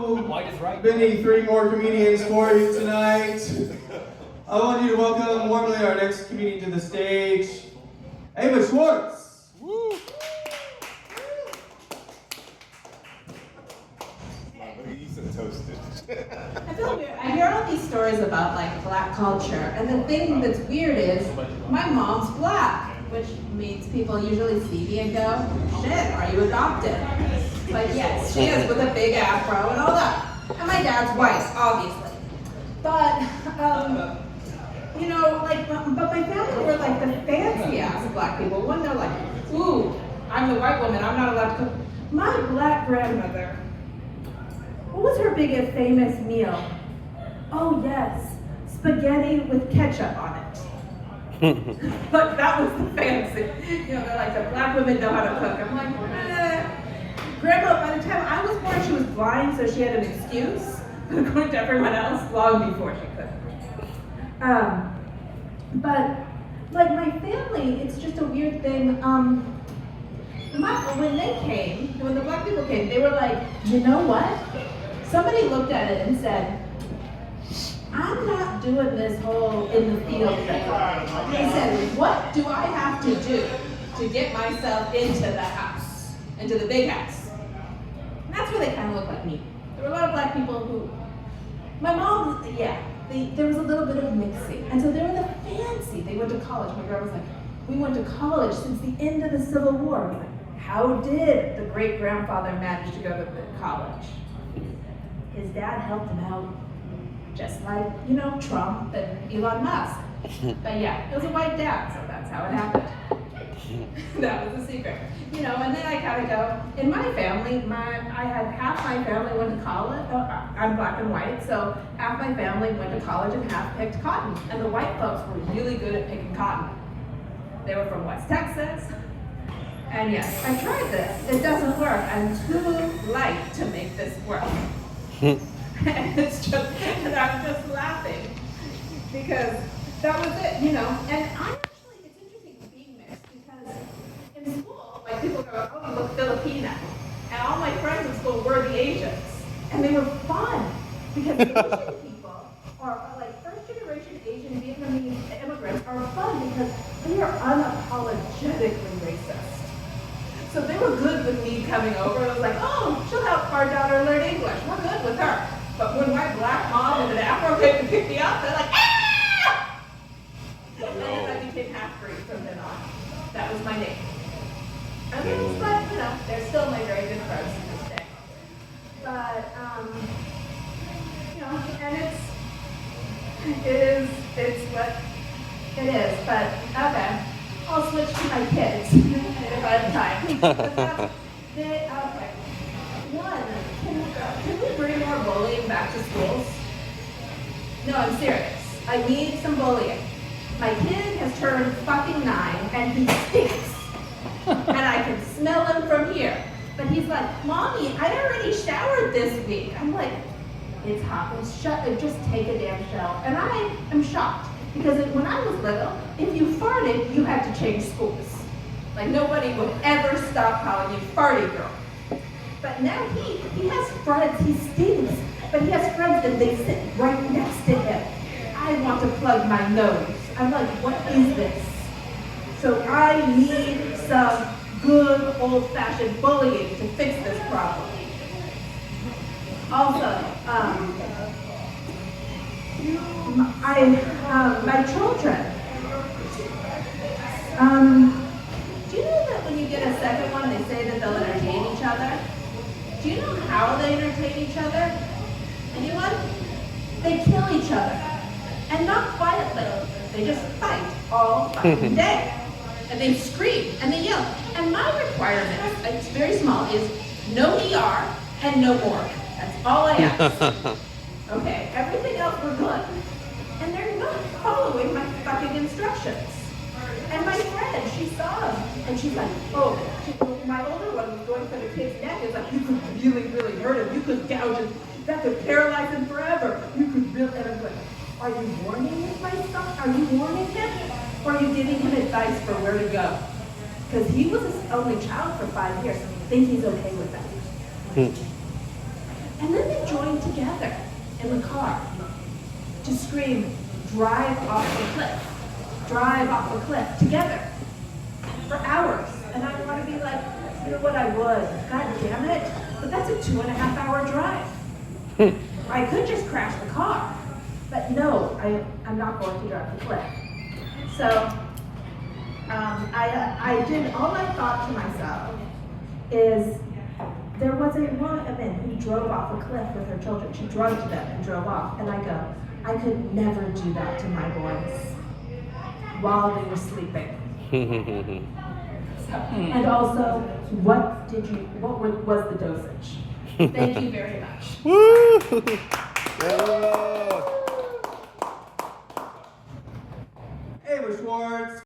White is right. Many three more comedians for you tonight. I want you to welcome warmly our next comedian to the stage, Ava Schwartz. Woo. Toasted. I feel weird. I hear all these stories about like black culture, and the thing that's weird is my mom's black, which means people usually see me and go, "Shit, are you adopted?" Like, yes, she is, with a big afro and all that. And my dad's white, obviously. But you know, like, but my family were like the fancy ass black people. One, they're like, "Ooh, I'm the white woman. I'm not allowed to cook." My black grandmother. What was her biggest famous meal? Oh yes, spaghetti with ketchup on it. But that was the fancy. You know, they're like, the black women know how to cook. I'm like, Grandma, by the time I was born, she was blind, so she had an excuse. But according to everyone else, long before she could. But like my family, it's just a weird thing. When they came, when the black people came, they were like, you know what? Somebody looked at it and said, I'm not doing this whole in the field thing. They said, what do I have to do to get myself into the house, into the big house? And that's where they kind of look like me. There were a lot of black people who, my mom, there was a little bit of mixing. And so they were the fancy. They went to college. My grandma was like, we went to college since the end of the Civil War. I was like, how did the great-grandfather manage to go to college? His dad helped him out, just like, you know, Trump and Elon Musk. But yeah, it was a white dad, so that's how it happened. That was the secret. You know, and then I kind of go, in my family, I had half my family went to college. I'm black and white, so half my family went to college and half picked cotton. And the white folks were really good at picking cotton. They were from West Texas. And yes, I tried this. It doesn't work. I'm too light to make this work. And and I'm just laughing because that was it, you know. And it's interesting being mixed because in school, like people go, oh, you look Filipina. And all my friends in school were the Asians. And they were fun because Asian people are like first generation Asian Vietnamese immigrants are fun because they are unapologetically racist. So they were good with me coming over. It was like, oh, she'll help our daughter learn English. We're good with her. But when my black mom and an Afro came to pick me up, they're like, ah! And then I became half-breed from then on. That was my name. And it was like, you know, they're still my very good friends to this day. But, you know, and it's what it is. But, okay. I'll switch to my kids if I have time. Okay. One, can we bring more bullying back to schools? No, I'm serious. I need some bullying. My kid has turned fucking 9 and he stinks. And I can smell him from here. But he's like, Mommy, I already showered this week. I'm like, it's hot. Just take a damn shower. And I am shocked. Because when I was little, if you farted, you had to change schools. Like nobody would ever stop calling you farty girl. But now he has friends, he stinks, but he has friends and they sit right next to him. I want to plug my nose. I'm like, what is this? So I need some good old-fashioned bullying to fix this problem. Also, my children. Do you know that when you get a second one, they say that they'll entertain each other? Do you know how they entertain each other? Anyone? They kill each other. And not quietly. They just fight all fucking day. And they scream and they yell. And my requirement, it's very small, is no ER and no morgue. That's all I ask. Okay, everything else we're good. And they're not following my fucking instructions. And my friend, she saw them, and she's like, oh, my older one was going for the kid's neck. It's like, you could really, really hurt him. You could gouge him. That could paralyze him forever. You could really, and I'm like, are you warning my son? Are you warning him? Or are you giving him advice for where to go? Because he was his only child for 5 years, so I think he's okay with that. And then they joined together in the car to scream, drive off the cliff together for hours. And I want to be like, you know what, I would, God damn it, but that's a 2.5-hour drive. I could just crash the car, but no, I'm not going to drive the cliff. So I did, all I thought to myself is, there was a woman who drove off a cliff with her children. She drugged them and drove off. And I go, I could never do that to my boys while they were sleeping. And also, what was the dosage? Thank you very much. Woo! Ava Schwartz.